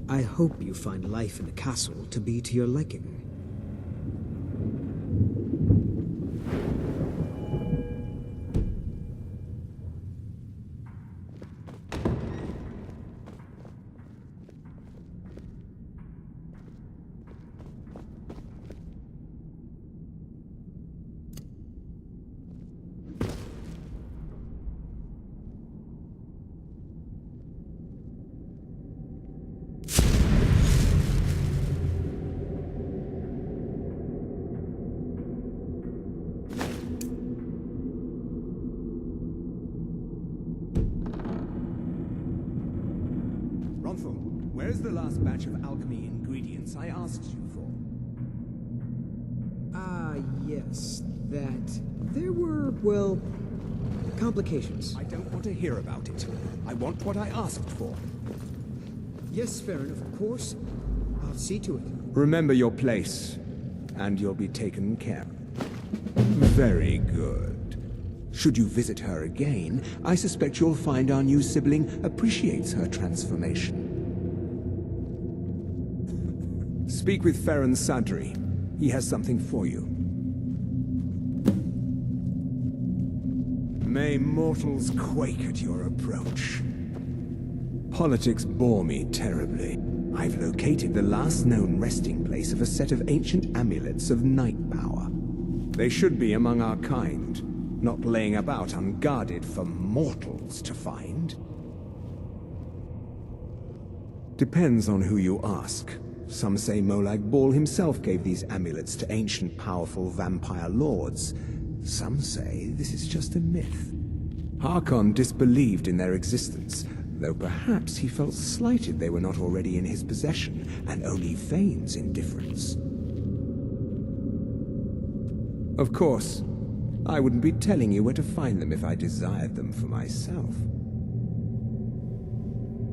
I hope you find life in the castle to be to your liking. Where's the last batch of alchemy ingredients I asked you for? Yes, that... There were, well, complications. I don't want to hear about it. I want what I asked for. Yes, Farron, of course. I'll see to it. Remember your place, and you'll be taken care of. Very good. Should you visit her again, I suspect you'll find our new sibling appreciates her transformation. Speak with Farron Sadri. He has something for you. May mortals quake at your approach. Politics bore me terribly. I've located the last known resting place of a set of ancient amulets of night power. They should be among our kind, not laying about unguarded for mortals to find. Depends on who you ask. Some say Molag Bal himself gave these amulets to ancient powerful vampire lords. Some say this is just a myth. Harkon disbelieved in their existence, though perhaps he felt slighted they were not already in his possession, and only feigns indifference. Of course, I wouldn't be telling you where to find them if I desired them for myself.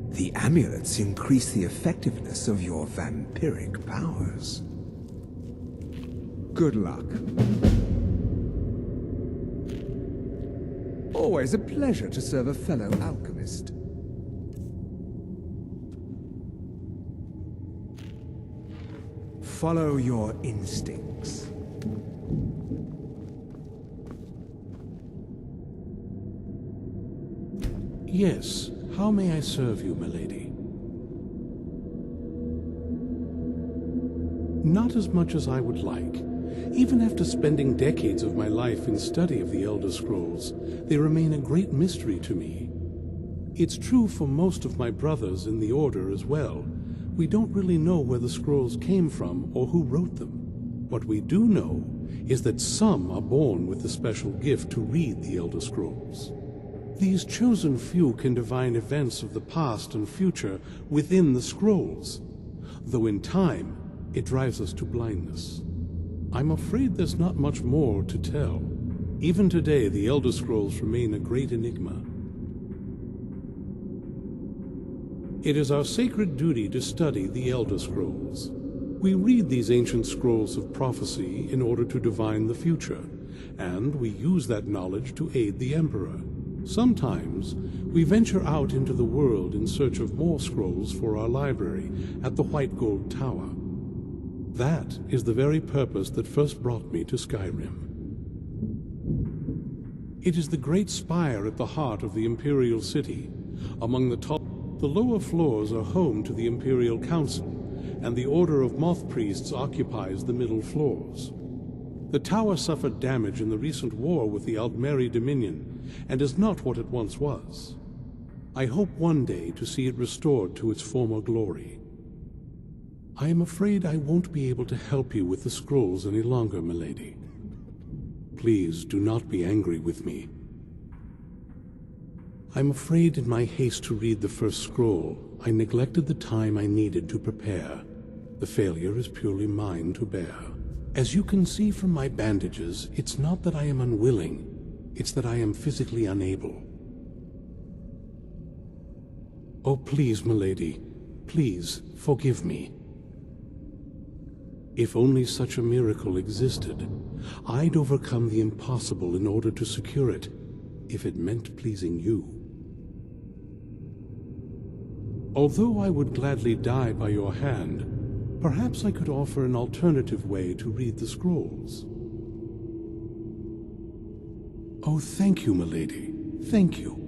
The amulets increase the effectiveness of your vampiric powers. Good luck. Always a pleasure to serve a fellow alchemist. Follow your instincts. Yes. How may I serve you, milady? Not as much as I would like. Even after spending decades of my life in study of the Elder Scrolls, they remain a great mystery to me. It's true for most of my brothers in the Order as well. We don't really know where the scrolls came from or who wrote them. What we do know is that some are born with the special gift to read the Elder Scrolls. These chosen few can divine events of the past and future within the scrolls, though in time, it drives us to blindness. I'm afraid there's not much more to tell. Even today, the Elder Scrolls remain a great enigma. It is our sacred duty to study the Elder Scrolls. We read these ancient scrolls of prophecy in order to divine the future, and we use that knowledge to aid the Emperor. Sometimes, we venture out into the world in search of more scrolls for our library at the White Gold Tower. That is the very purpose that first brought me to Skyrim. It is the great spire at the heart of the Imperial City. Among the lower floors are home to the Imperial Council, and the Order of Moth Priests occupies the middle floors. The tower suffered damage in the recent war with the Aldmeri Dominion, and is not what it once was. I hope one day to see it restored to its former glory. I am afraid I won't be able to help you with the scrolls any longer, milady. Please do not be angry with me. I'm afraid in my haste to read the first scroll, I neglected the time I needed to prepare. The failure is purely mine to bear. As you can see from my bandages, it's not that I am unwilling, it's that I am physically unable. Oh, please, milady, please forgive me. If only such a miracle existed, I'd overcome the impossible in order to secure it, if it meant pleasing you. Although I would gladly die by your hand, perhaps I could offer an alternative way to read the scrolls. Oh, thank you, milady. Thank you.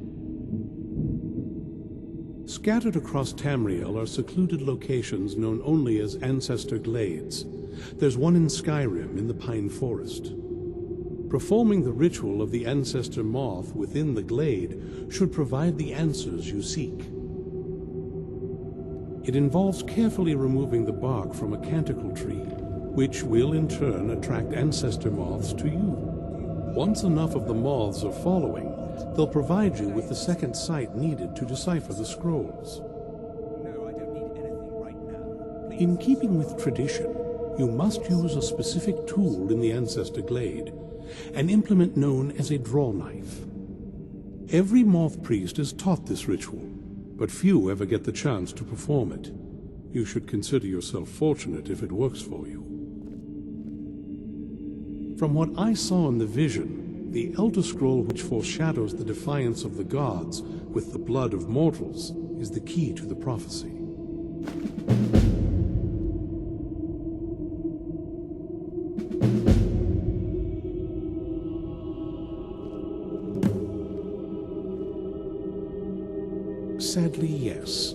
Scattered across Tamriel are secluded locations known only as Ancestor Glades. There's one in Skyrim in the Pine Forest. Performing the ritual of the Ancestor Moth within the glade should provide the answers you seek. It involves carefully removing the bark from a canticle tree, which will in turn attract ancestor moths to you. Once enough of the moths are following, they'll provide you with the second sight needed to decipher the scrolls. No, I don't need anything right now. In keeping with tradition, you must use a specific tool in the Ancestor Glade, an implement known as a draw knife. Every moth priest is taught this ritual, but few ever get the chance to perform it. You should consider yourself fortunate if it works for you. From what I saw in the vision, the Elder Scroll which foreshadows the defiance of the gods with the blood of mortals is the key to the prophecy. Sadly, yes.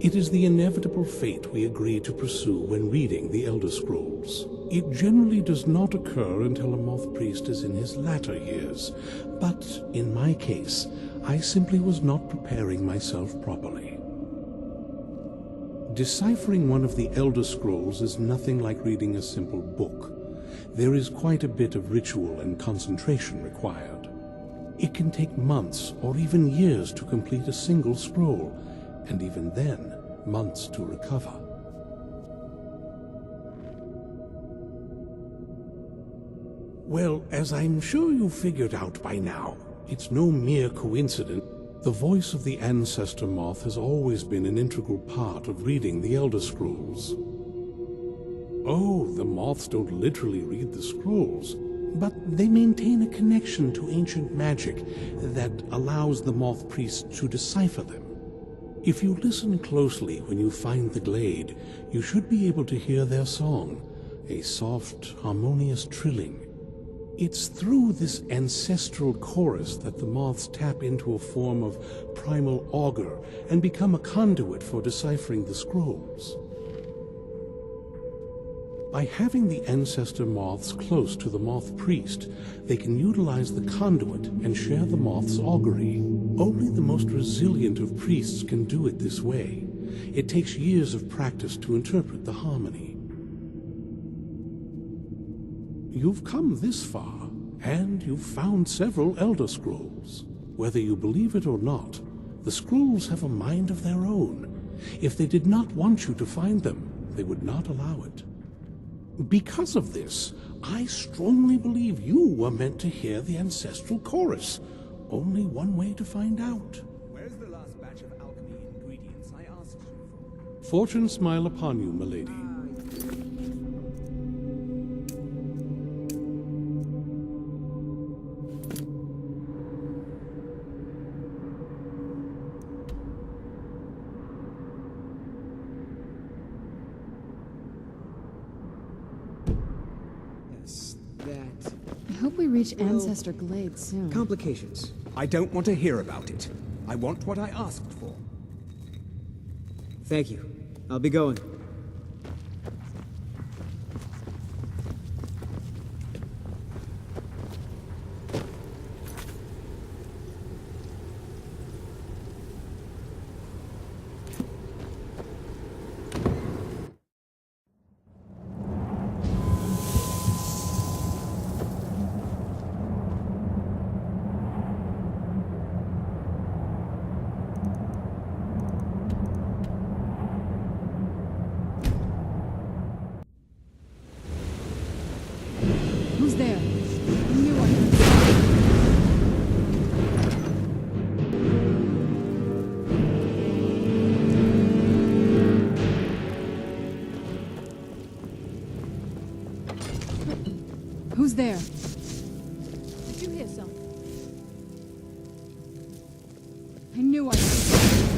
It is the inevitable fate we agree to pursue when reading the Elder Scrolls. It generally does not occur until a moth priest is in his latter years, but in my case, I simply was not preparing myself properly. Deciphering one of the Elder Scrolls is nothing like reading a simple book. There is quite a bit of ritual and concentration required. It can take months or even years to complete a single scroll, and even then, months to recover. Well, as I'm sure you figured out by now, it's no mere coincidence. The voice of the Ancestor Moth has always been an integral part of reading the Elder Scrolls. Oh, the moths don't literally read the scrolls, but they maintain a connection to ancient magic that allows the moth priests to decipher them. If you listen closely when you find the glade, you should be able to hear their song, a soft, harmonious trilling. It's through this ancestral chorus that the moths tap into a form of primal augur and become a conduit for deciphering the scrolls. By having the ancestor moths close to the moth priest, they can utilize the conduit and share the moth's augury. Only the most resilient of priests can do it this way. It takes years of practice to interpret the harmony. You've come this far, and you've found several Elder Scrolls. Whether you believe it or not, the scrolls have a mind of their own. If they did not want you to find them, they would not allow it. Because of this, I strongly believe you were meant to hear the ancestral chorus. Only one way to find out. Where's the last batch of alchemy ingredients I asked you for? Fortune smile upon you, milady. That... I hope we reach Ancestor Glade soon. Complications. I don't want to hear about it. I want what I asked for. Thank you. I'll be going. Who's there? I knew I heard something. Who's there? Did you hear something? I knew I heard something.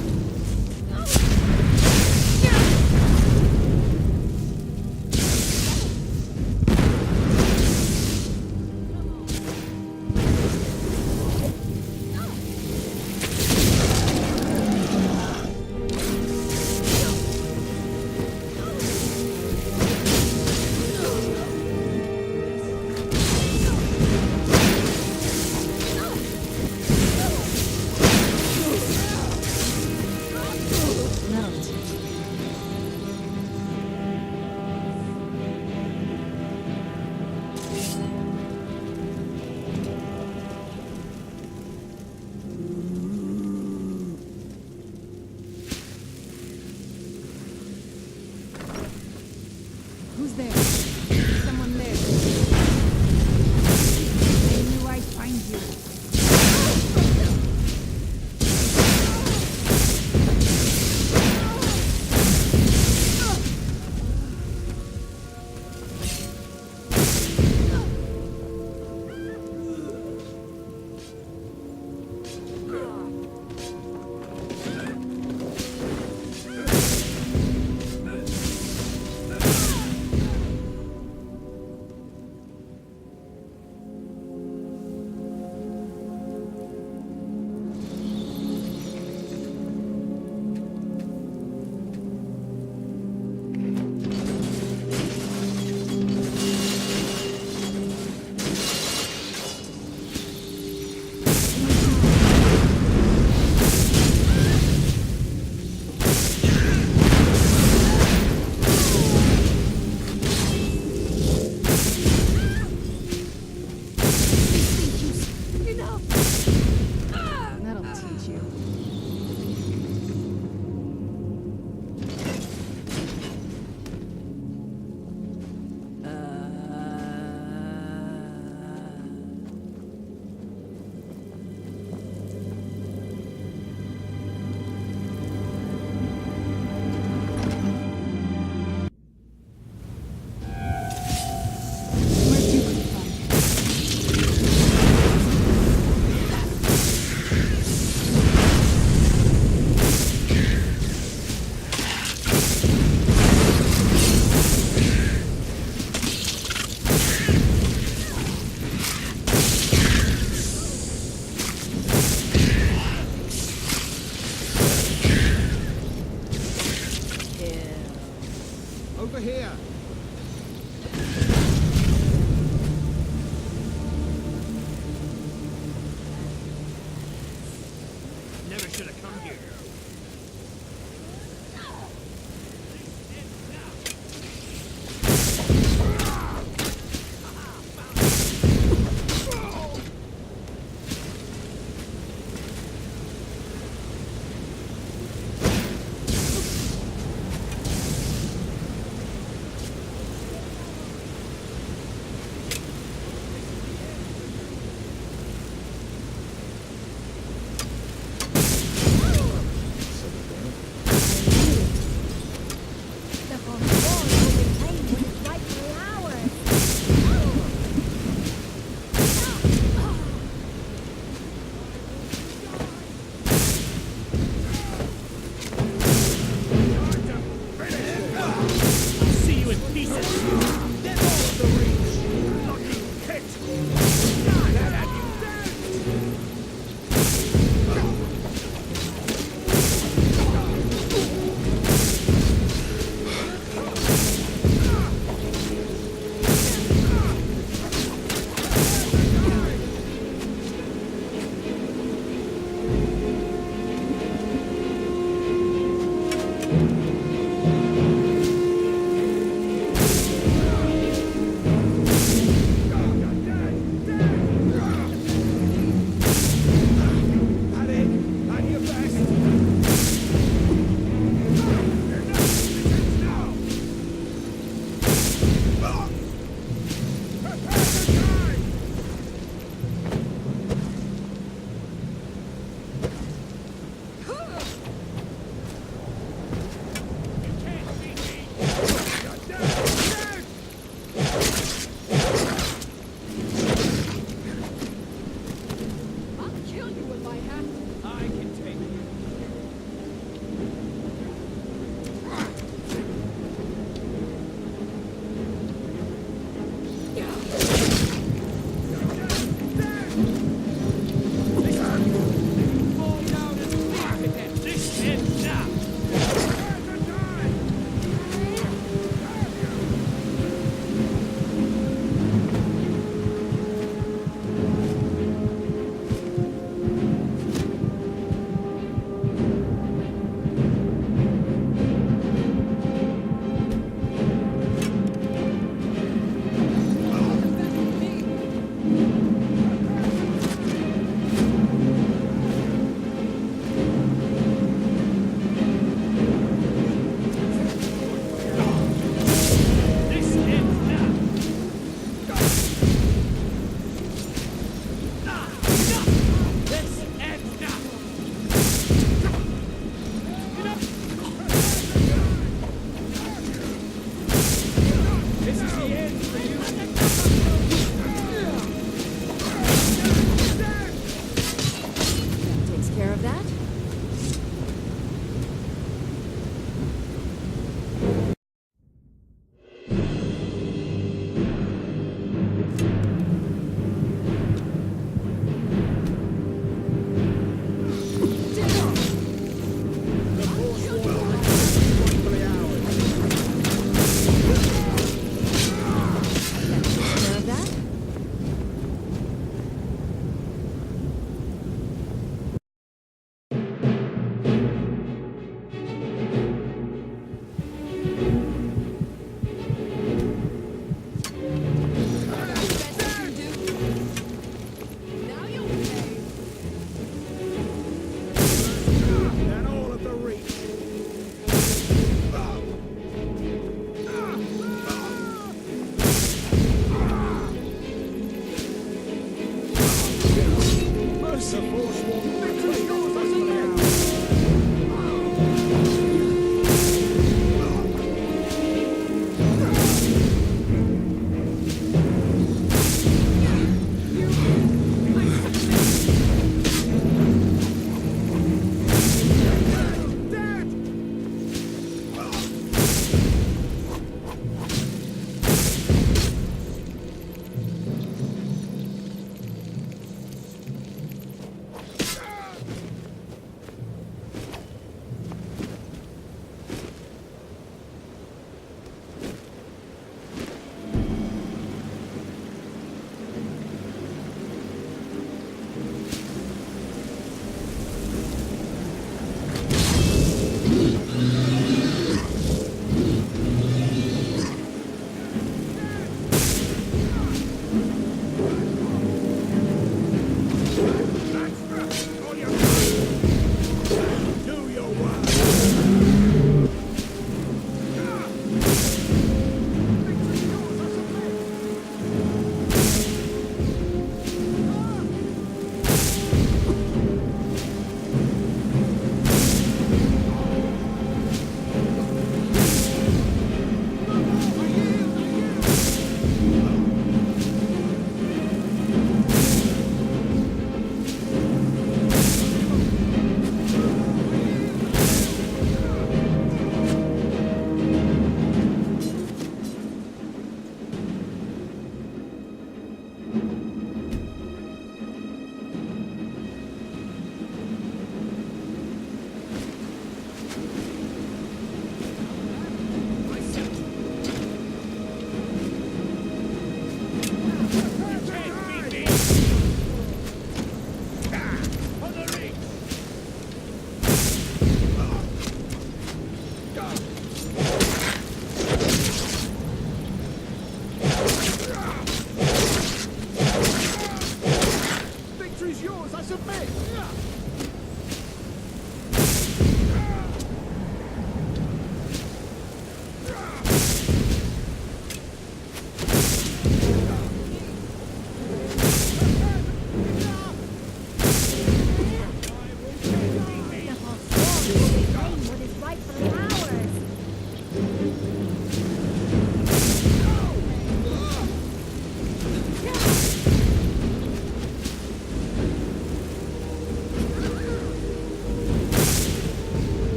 yours, I submit!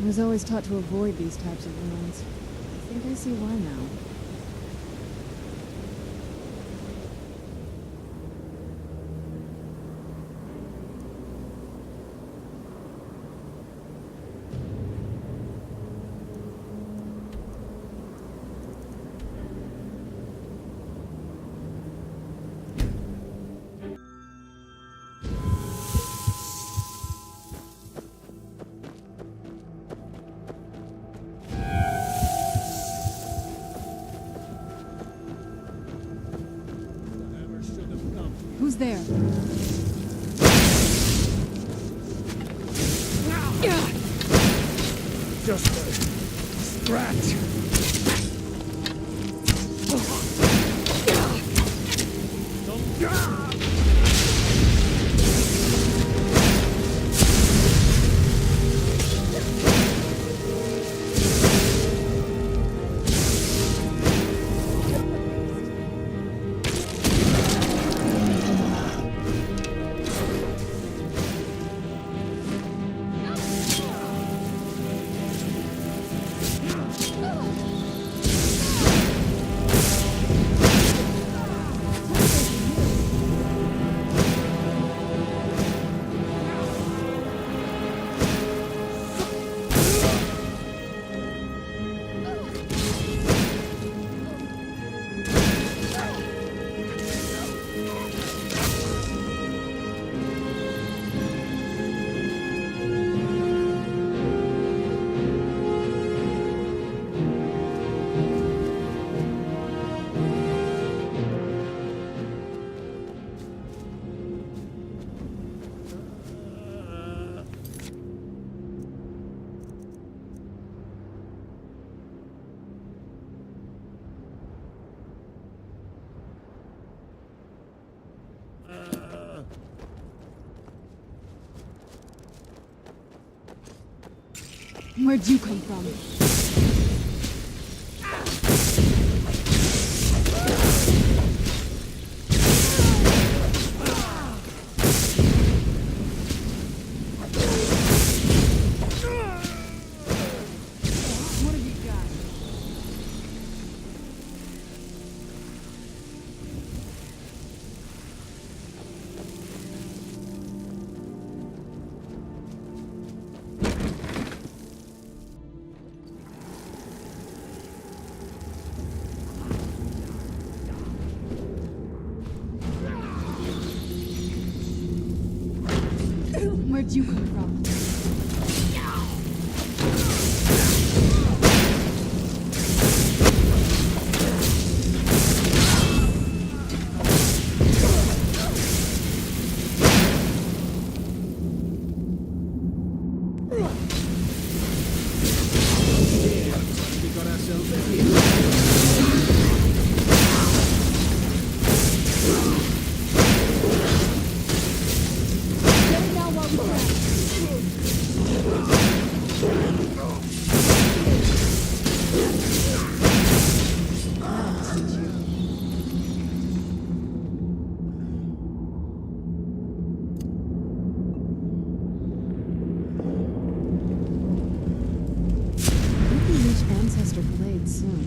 I was always taught to avoid these types of ruins. I think I see why now. Someone's there. Just a scratch. Where'd you come from? What have you got? Where'd you come from? We got ourselves a hit. Get it now while we can. That'll teach you. We can reach Ancestor Glade soon.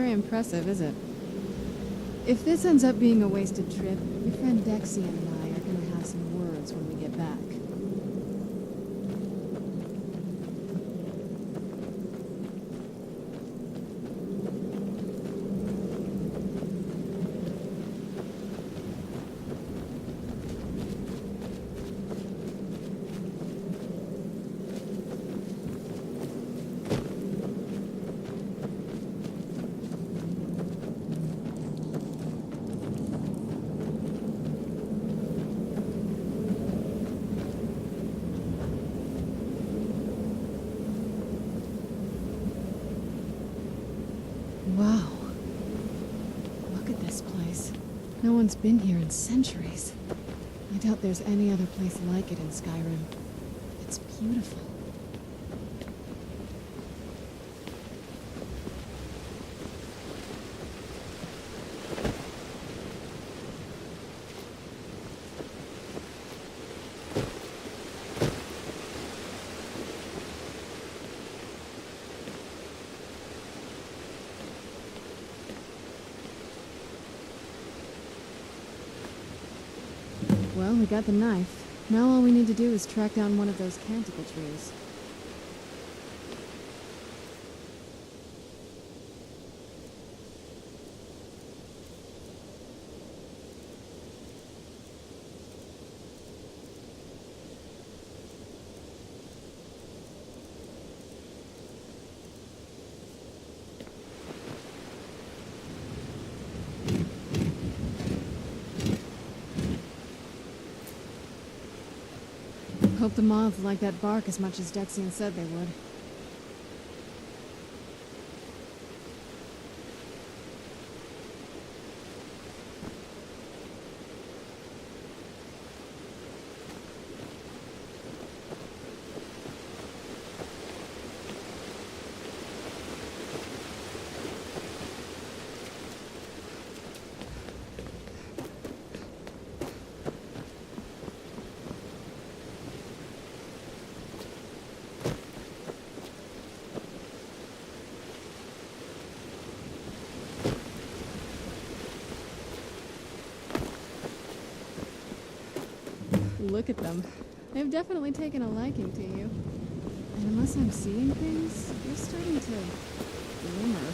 very impressive, is it? If this ends up being a wasted trip, your friend Dexy and I are gonna have some words when we get back. Wow. Look at this place. No one's been here in centuries. I doubt there's any other place like it in Skyrim. It's beautiful. Well, we got the knife. Now all we need to do is track down one of those canticle trees. Hope the moths like that bark as much as Dexian said they would. Look at them. They've definitely taken a liking to you. And unless I'm seeing things, you're starting to glimmer.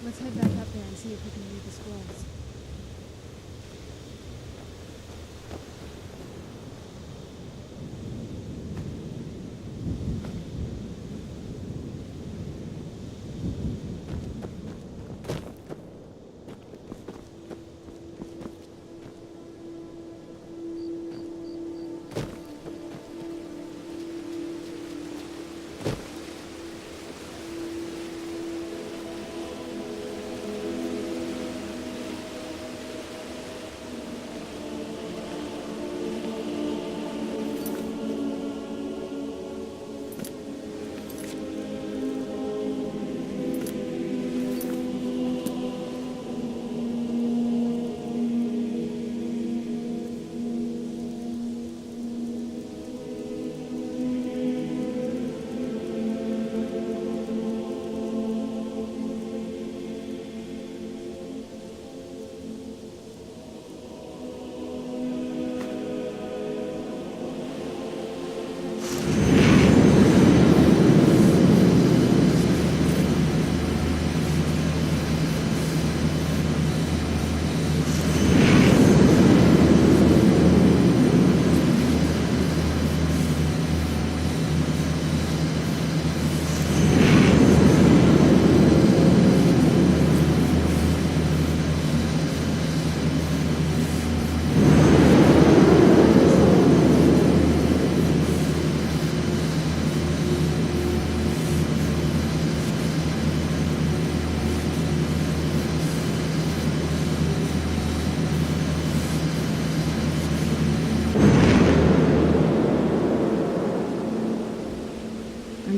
Let's head back up there and see if we can read the scrolls.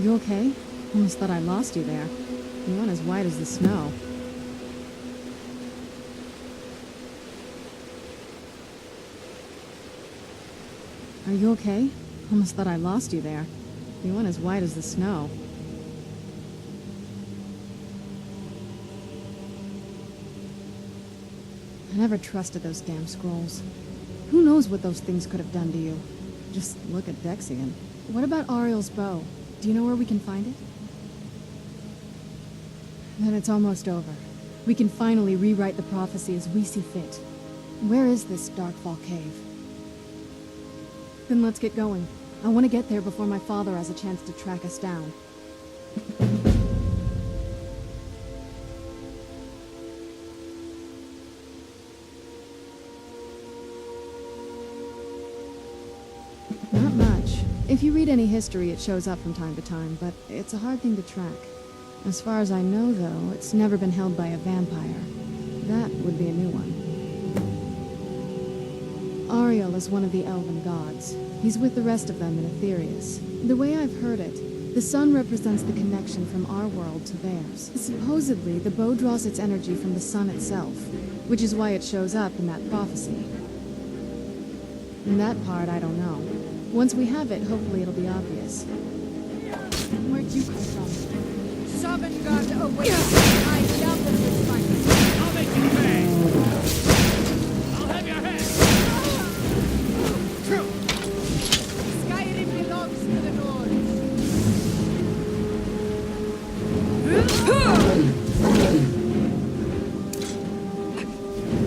you okay? Almost thought I lost you there. You went as white as the snow. Are you okay? Almost thought I lost you there. You went as white as the snow. I never trusted those damn scrolls. Who knows what those things could have done to you? Just look at Dexian. What about Ariel's bow? Do you know where we can find it? Then it's almost over. We can finally rewrite the prophecy as we see fit. Where is this Darkfall Cave? Then let's get going. I want to get there before my father has a chance to track us down. Not much. If you read any history, it shows up from time to time, but it's a hard thing to track. As far as I know, though, it's never been held by a vampire. That would be a new one. Ariel is one of the elven gods. He's with the rest of them in Aetherius. The way I've heard it, the sun represents the connection from our world to theirs. Supposedly, the bow draws its energy from the sun itself, which is why it shows up in that prophecy. And that part, I don't know. Once we have it, hopefully it'll be obvious. Where'd you come from? Sovngarde awaits. I love them this fight. I'll make you pay! I'll have your head! Skyrim belongs to the Nords.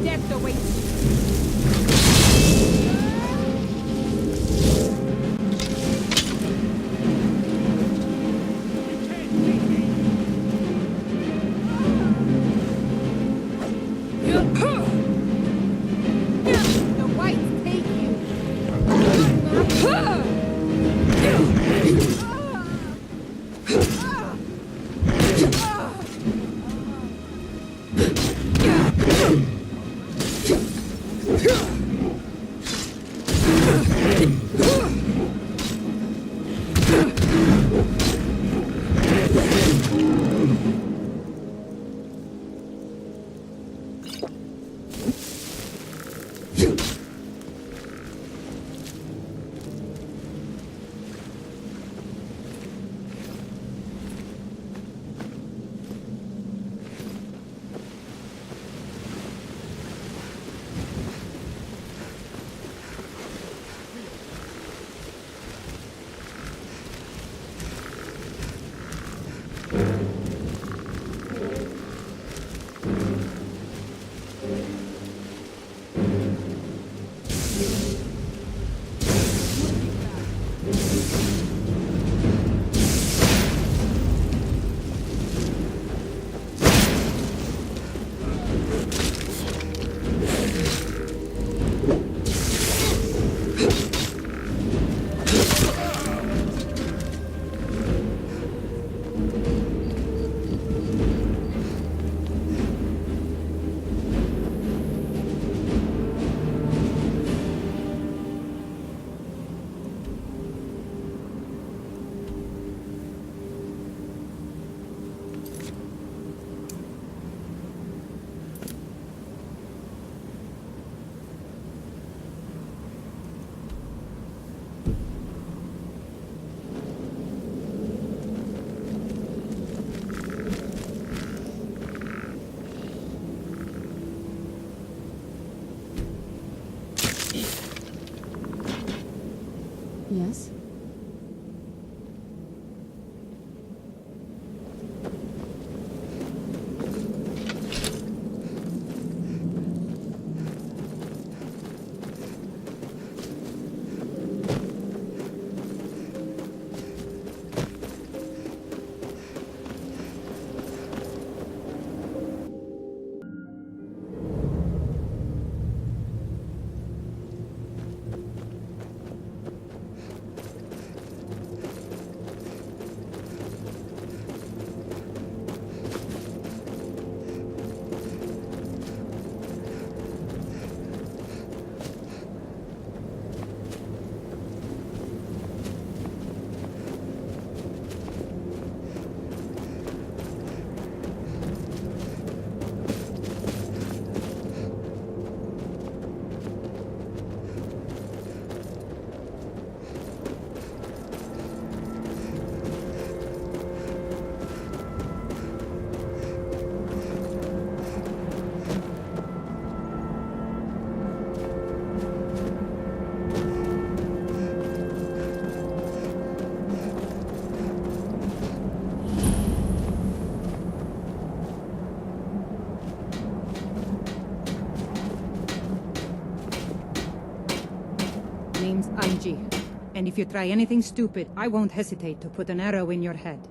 Death awaits. Angi. And if you try anything stupid, I won't hesitate to put an arrow in your head.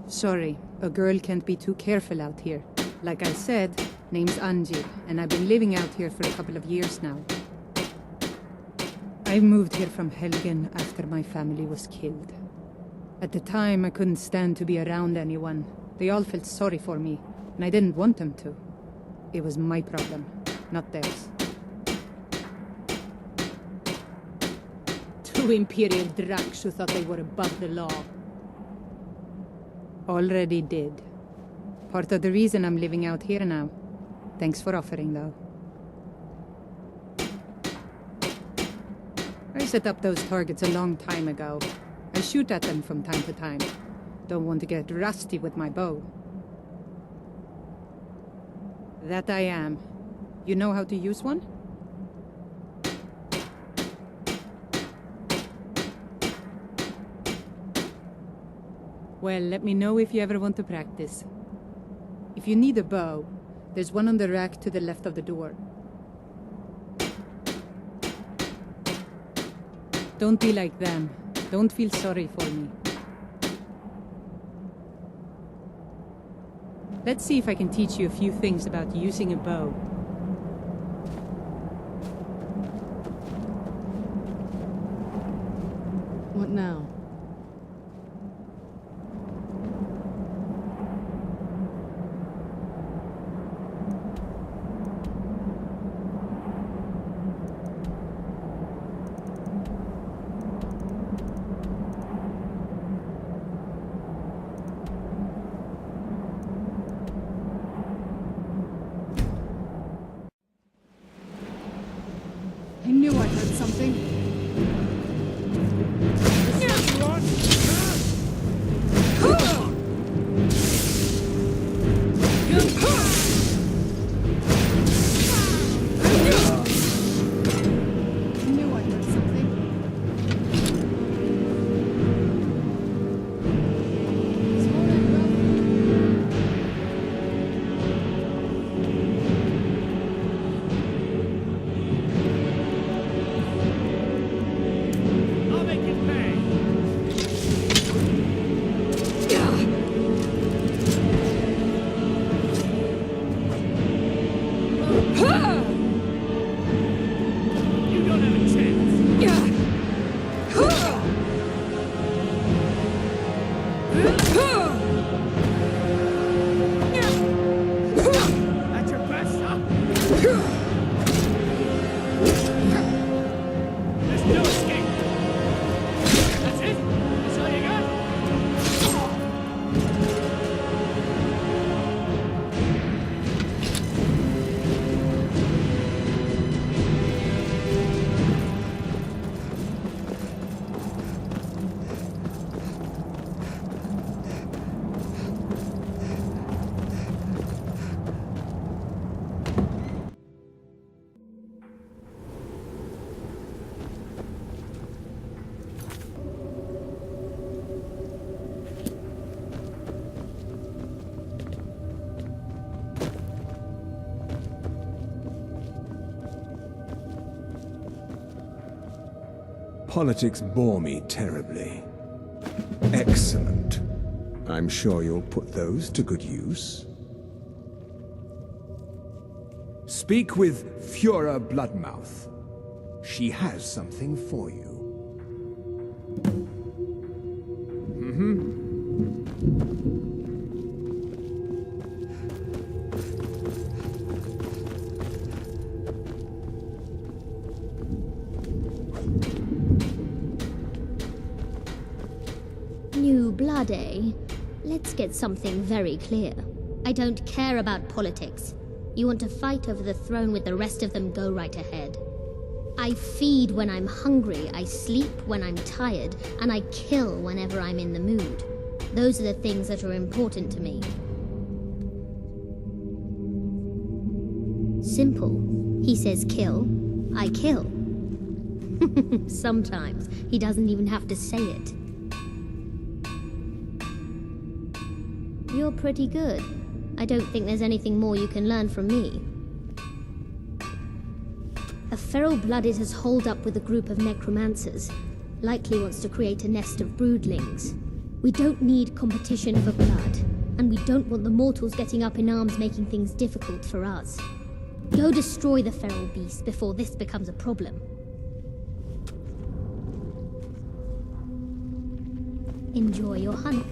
Sorry, a girl can't be too careful out here. Like I said, name's Angi, and I've been living out here for a couple of years now. I moved here from Helgen after my family was killed. At the time, I couldn't stand to be around anyone. They all felt sorry for me, and I didn't want them to. It was my problem, not theirs. Two Imperial Drakes who thought they were above the law. Already did. Part of the reason I'm living out here now. Thanks for offering, though. I set up those targets a long time ago. I shoot at them from time to time. Don't want to get rusty with my bow. That I am. You know how to use one? Well, let me know if you ever want to practice. If you need a bow, there's one on the rack to the left of the door. Don't be like them. Don't feel sorry for me. Let's see if I can teach you a few things about using a bow. What now? I knew I heard something. I knew I heard something. Hold it, bro. I'll make it pay. You don't have a chance. That's your best, huh? There's no escape. That's it? That's all you got? Politics bore me terribly. Excellent. I'm sure you'll put those to good use. Speak with Fura Bloodmouth. She has something for you. New blood, eh? Let's get something very clear. I don't care about politics. You want to fight over the throne with the rest of them, go right ahead. I feed when I'm hungry, I sleep when I'm tired, and I kill whenever I'm in the mood. Those are the things that are important to me. Simple. He says kill, I kill. Sometimes he doesn't even have to say it. You're pretty good. I don't think there's anything more you can learn from me. A Feral-blooded has holed up with a group of necromancers. Likely wants to create a nest of broodlings. We don't need competition for blood, and we don't want the mortals getting up in arms making things difficult for us. Go destroy the feral beast before this becomes a problem. Enjoy your hunt.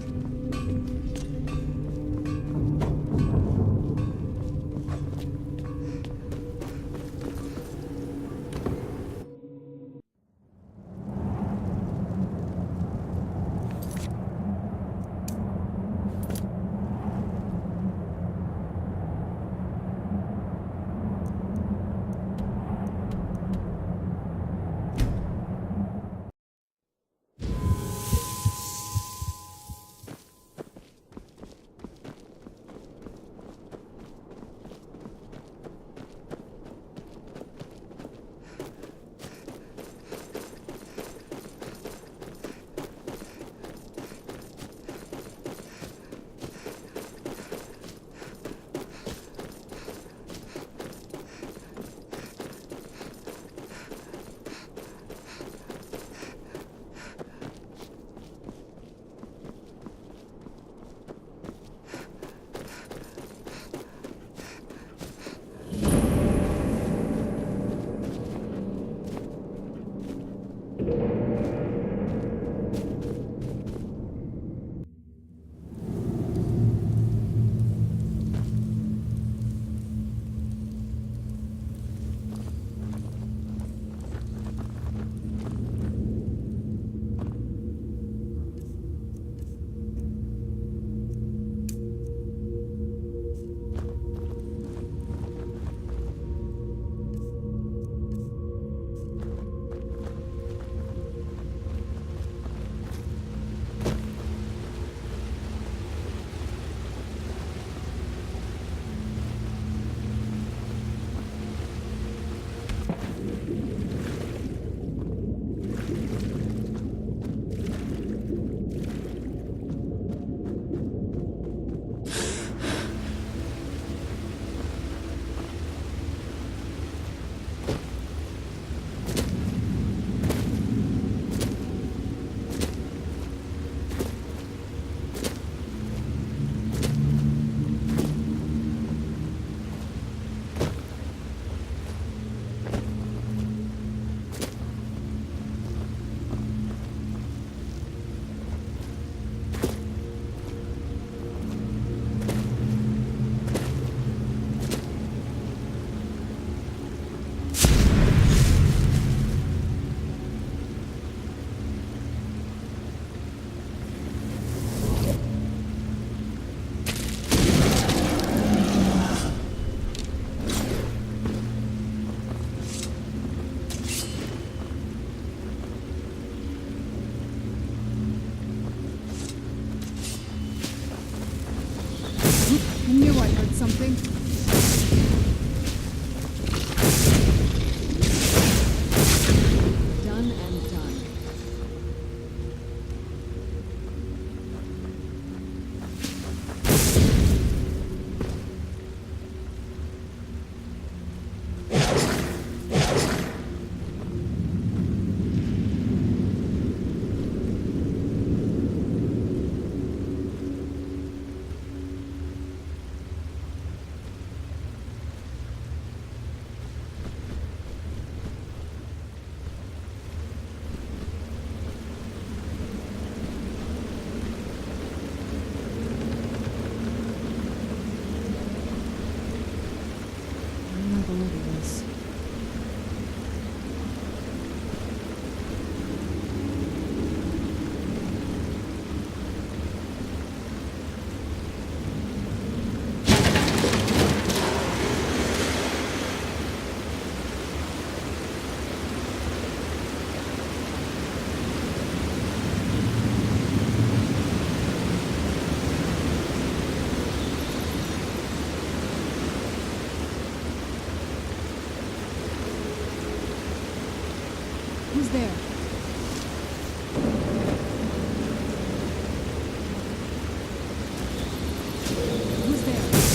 something? Done and done. Who's there? Who's there?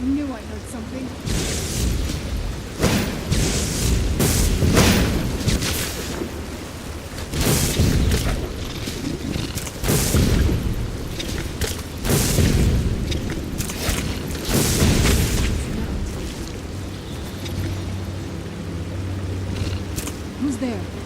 I knew I heard something. Who's there?